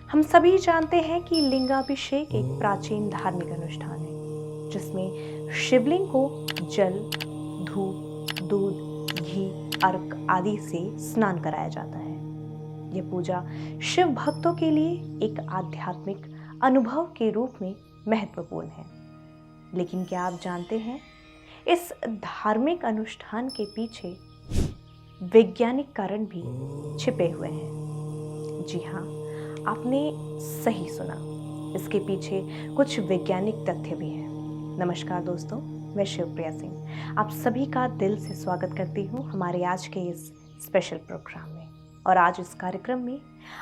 हम सभी जानते हैं कि लिंगाभिषेक एक प्राचीन धार्मिक अनुष्ठान है जिसमें शिवलिंग को जल, धूप, दूध, घी, अर्क आदि से स्नान कराया जाता है। यह पूजा शिव भक्तों के लिए एक आध्यात्मिक अनुभव के रूप में महत्वपूर्ण है। लेकिन क्या आप जानते हैं, इस धार्मिक अनुष्ठान के पीछे वैज्ञानिक कारण भी छिपे हुए हैं। जी हाँ, आपने सही सुना, इसके पीछे कुछ वैज्ञानिक तथ्य भी हैं। नमस्कार दोस्तों, मैं शिवप्रिया सिंह आप सभी का दिल से स्वागत करती हूँ हमारे आज के इस स्पेशल प्रोग्राम में। और आज इस कार्यक्रम में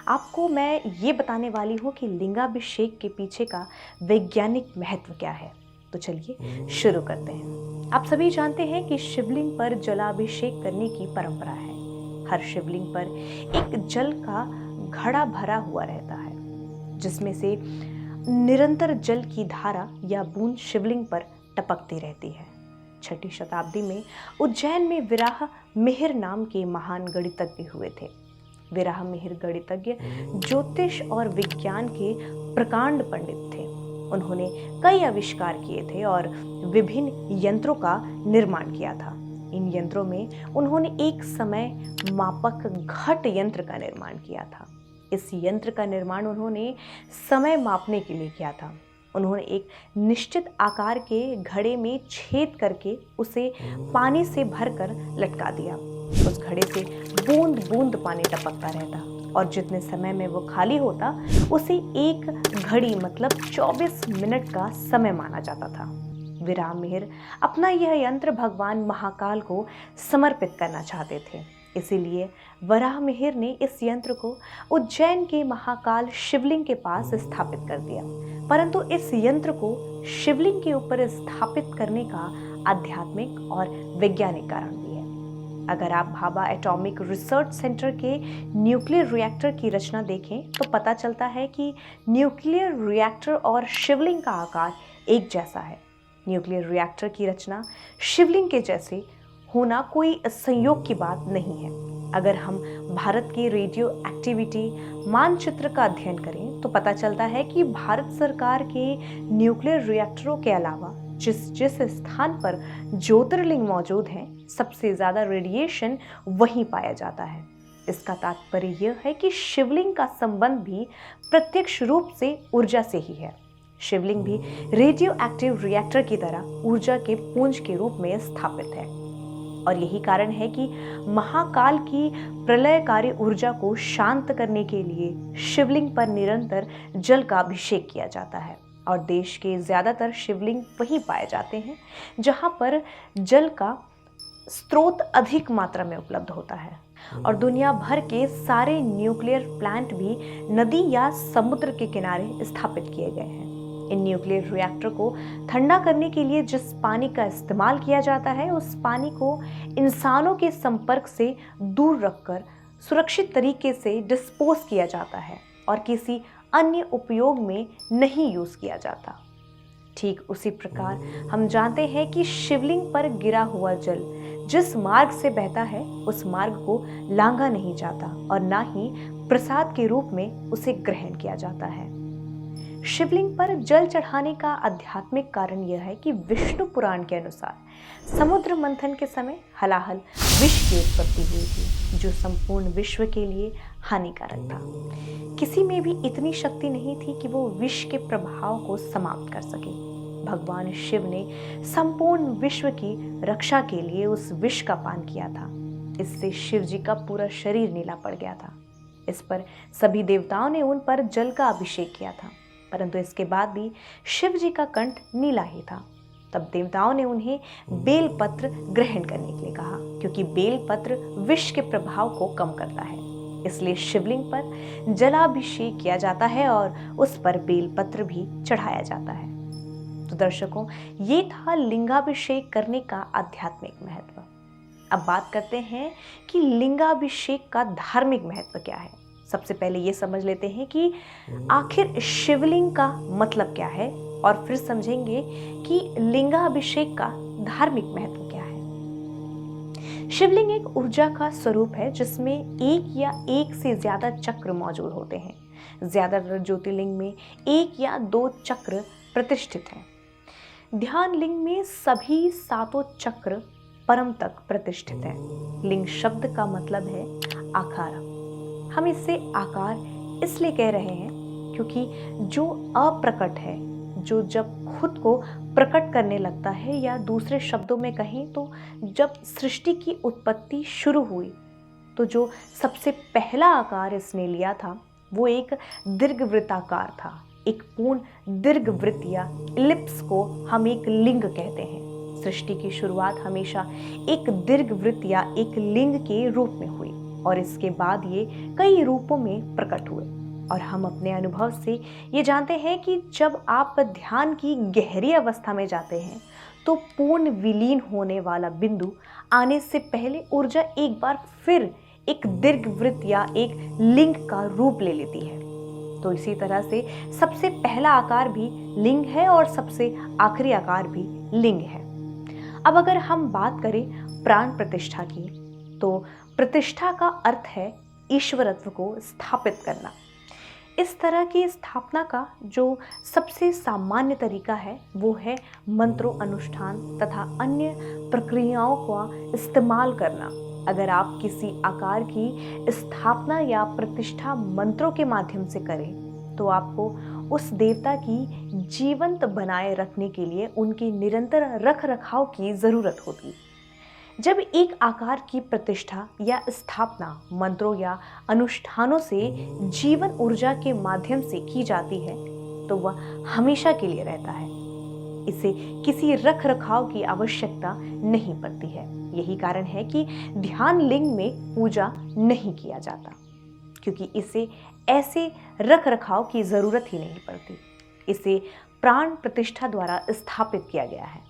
आपको मैं ये बताने वाली हूँ कि लिंगाभिषेक के पीछे का वैज्ञानिक महत्व क्या है। तो चलिए शुरू करते हैं। आप सभी जानते हैं कि शिवलिंग पर जलाभिषेक करने की परंपरा है। हर शिवलिंग पर एक जल का घड़ा भरा हुआ रहता है, जिसमें से निरंतर जल की धारा या बूंद शिवलिंग पर टपकती रहती है। 6वीं शताब्दी में उज्जैन में विराह मिहिर नाम के महान गणितज्ञ हुए थे। विराह मिहिर गणितज्ञ ज्योतिष और विज्ञान के प्रकांड पंडित थे। उन्होंने कई आविष्कार किए थे और विभिन्न यंत्रों का निर्माण किया था। इन यंत्रों में उन्होंने एक समय मापक घट यंत्र का निर्माण किया था। इस यंत्र का निर्माण उन्होंने समय मापने के लिए किया था। उन्होंने एक निश्चित आकार के घड़े में छेद करके उसे पानी से भरकर लटका दिया। उस घड़े से बूंद बूंद पानी टपकता रहता और जितने समय में वो खाली होता उसे एक घड़ी मतलब 24 मिनट का समय माना जाता था। विराह मिहिर अपना यह यंत्र भगवान महाकाल को समर्पित करना चाहते थे। इसीलिए वराह मिहिर ने इस यंत्र को उज्जैन के महाकाल शिवलिंग के पास स्थापित कर दिया। परंतु इस यंत्र को शिवलिंग के ऊपर स्थापित करने का आध्यात्मिक और वैज्ञानिक कारण भी है। अगर आप भाभा एटॉमिक रिसर्च सेंटर के न्यूक्लियर रिएक्टर की रचना देखें तो पता चलता है कि न्यूक्लियर रिएक्टर और शिवलिंग का आकार एक जैसा है। न्यूक्लियर रिएक्टर की रचना शिवलिंग के जैसे होना कोई संयोग की बात नहीं है। अगर हम भारत की रेडियो एक्टिविटी मानचित्र का अध्ययन करें तो पता चलता है कि भारत सरकार के न्यूक्लियर रिएक्टरों के अलावा जिस स्थान पर ज्योतिर्लिंग मौजूद हैं, सबसे ज़्यादा रेडिएशन वहीं पाया जाता है। इसका तात्पर्य यह है कि शिवलिंग का संबंध भी प्रत्यक्ष रूप से ऊर्जा से ही है। शिवलिंग भी रेडियो एक्टिव रिएक्टर की तरह ऊर्जा के पुंज के रूप में स्थापित है। और यही कारण है कि महाकाल की प्रलयकारी ऊर्जा को शांत करने के लिए शिवलिंग पर निरंतर जल का अभिषेक किया जाता है। और देश के ज़्यादातर शिवलिंग वहीं पाए जाते हैं जहां पर जल का स्रोत अधिक मात्रा में उपलब्ध होता है। और दुनिया भर के सारे न्यूक्लियर प्लांट भी नदी या समुद्र के किनारे स्थापित किए गए हैं। इन न्यूक्लियर रिएक्टर को ठंडा करने के लिए जिस पानी का इस्तेमाल किया जाता है, उस पानी को इंसानों के संपर्क से दूर रखकर सुरक्षित तरीके से डिस्पोज किया जाता है और किसी अन्य उपयोग में नहीं यूज किया जाता। ठीक उसी प्रकार हम जानते हैं कि शिवलिंग पर गिरा हुआ जल जिस मार्ग से बहता है उस मार्ग को लांघा नहीं जाता और ना ही प्रसाद के रूप में उसे ग्रहण किया जाता है। शिवलिंग पर जल चढ़ाने का आध्यात्मिक कारण यह है कि विष्णु पुराण के अनुसार समुद्र मंथन के समय हलाहल विष की उत्पत्ति हुई थी, जो संपूर्ण विश्व के लिए हानिकारक था। किसी में भी इतनी शक्ति नहीं थी कि वो विष के प्रभाव को समाप्त कर सके। भगवान शिव ने संपूर्ण विश्व की रक्षा के लिए उस विष का पान किया था। इससे शिव जी का पूरा शरीर नीला पड़ गया था। इस पर सभी देवताओं ने उन पर जल का अभिषेक किया था, परंतु इसके बाद भी शिव जी का कंठ नीला ही था। तब देवताओं ने उन्हें बेलपत्र ग्रहण करने के लिए कहा, क्योंकि बेलपत्र विष के प्रभाव को कम करता है। इसलिए शिवलिंग पर जलाभिषेक किया जाता है और उस पर बेलपत्र भी चढ़ाया जाता है। तो दर्शकों, ये था लिंगाभिषेक करने का आध्यात्मिक महत्व। अब बात करते हैं कि लिंगाभिषेक का धार्मिक महत्व क्या है। सबसे पहले ये समझ लेते हैं कि आखिर शिवलिंग का मतलब क्या है और फिर समझेंगे कि लिंगाभिषेक का धार्मिक महत्व क्या है। शिवलिंग एक ऊर्जा का स्वरूप है जिसमें एक या एक से ज्यादा चक्र मौजूद होते हैं ज्यादातर ज्योतिर्लिंग में एक या दो चक्र प्रतिष्ठित हैं। ध्यान लिंग में सभी सातों चक्र परम तक प्रतिष्ठित हैं। लिंग शब्द का मतलब है आकार। हम इससे आकार इसलिए कह रहे हैं क्योंकि जो अप्रकट है, जो जब खुद को प्रकट करने लगता है, या दूसरे शब्दों में कहें तो जब सृष्टि की उत्पत्ति शुरू हुई तो जो सबसे पहला आकार इसने लिया था वो एक दीर्घवृत्ताकार था। एक पूर्ण दीर्घवृत्त या इलिप्स को हम एक लिंग कहते हैं। सृष्टि की शुरुआत हमेशा एक दीर्घवृत्त या एक लिंग के रूप में हुई और इसके बाद ये कई रूपों में प्रकट हुए। और हम अपने अनुभव से ये जानते हैं कि जब आप ध्यान की गहरी अवस्था में जाते हैं तो पूर्ण विलीन होने वाला बिंदु आने से पहले ऊर्जा एक बार फिर एक दीर्घवृत्त या एक लिंग का रूप ले लेती है। तो इसी तरह से सबसे पहला आकार भी लिंग है और सबसे आखिरी आकार भी लिंग है। अब अगर हम बात करें प्राण प्रतिष्ठा की, तो प्रतिष्ठा का अर्थ है ईश्वरत्व को स्थापित करना। इस तरह की स्थापना का जो सबसे सामान्य तरीका है वो है मंत्रों, अनुष्ठान तथा अन्य प्रक्रियाओं का इस्तेमाल करना। अगर आप किसी आकार की स्थापना या प्रतिष्ठा मंत्रों के माध्यम से करें तो आपको उस देवता की जीवंत बनाए रखने के लिए उनकी निरंतर रख रखाव की जरूरत होती। जब एक आकार की प्रतिष्ठा या स्थापना मंत्रों या अनुष्ठानों से जीवन ऊर्जा के माध्यम से की जाती है तो वह हमेशा के लिए रहता है। इसे किसी रख रखाव की आवश्यकता नहीं पड़ती है। यही कारण है कि ध्यान लिंग में पूजा नहीं किया जाता, क्योंकि इसे ऐसे रख रखाव की जरूरत ही नहीं पड़ती। इसे प्राण प्रतिष्ठा द्वारा स्थापित किया गया है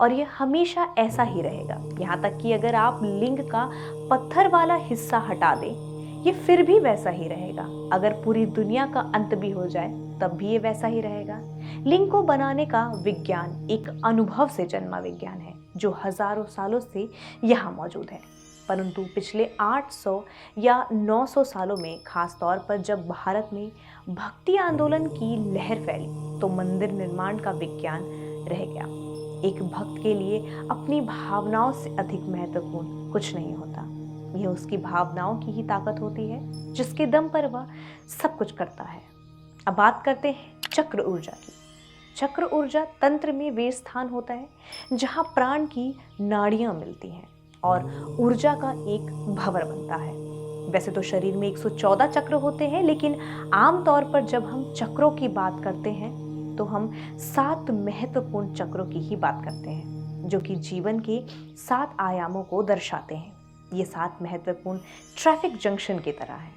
और यह हमेशा ऐसा ही रहेगा। यहाँ तक कि अगर आप लिंग का पत्थर वाला हिस्सा हटा दें, ये फिर भी वैसा ही रहेगा। अगर पूरी दुनिया का अंत भी हो जाए तब भी ये वैसा ही रहेगा। लिंग को बनाने का विज्ञान एक अनुभव से जन्मा विज्ञान है जो हजारों सालों से यहाँ मौजूद है। परंतु पिछले 800 या 900 सालों में, खास तौर पर जब भारत में भक्ति आंदोलन की लहर फैली, तो मंदिर निर्माण का विज्ञान रह गया। एक भक्त के लिए अपनी भावनाओं से अधिक महत्वपूर्ण कुछ नहीं होता। यह उसकी भावनाओं की ही ताकत होती है जिसके दम पर वह सब कुछ करता है। अब बात करते हैं चक्र ऊर्जा की। चक्र ऊर्जा तंत्र में वे स्थान होता है जहाँ प्राण की नाड़ियाँ मिलती हैं और ऊर्जा का एक भंवर बनता है। वैसे तो शरीर में 114 चक्र होते हैं, लेकिन आमतौर पर जब हम चक्रों की बात करते हैं तो हम 7 महत्वपूर्ण चक्रों की ही बात करते हैं, जो कि जीवन के 7 आयामों को दर्शाते हैं। ये 7 महत्वपूर्ण ट्रैफिक जंक्शन की तरह हैं।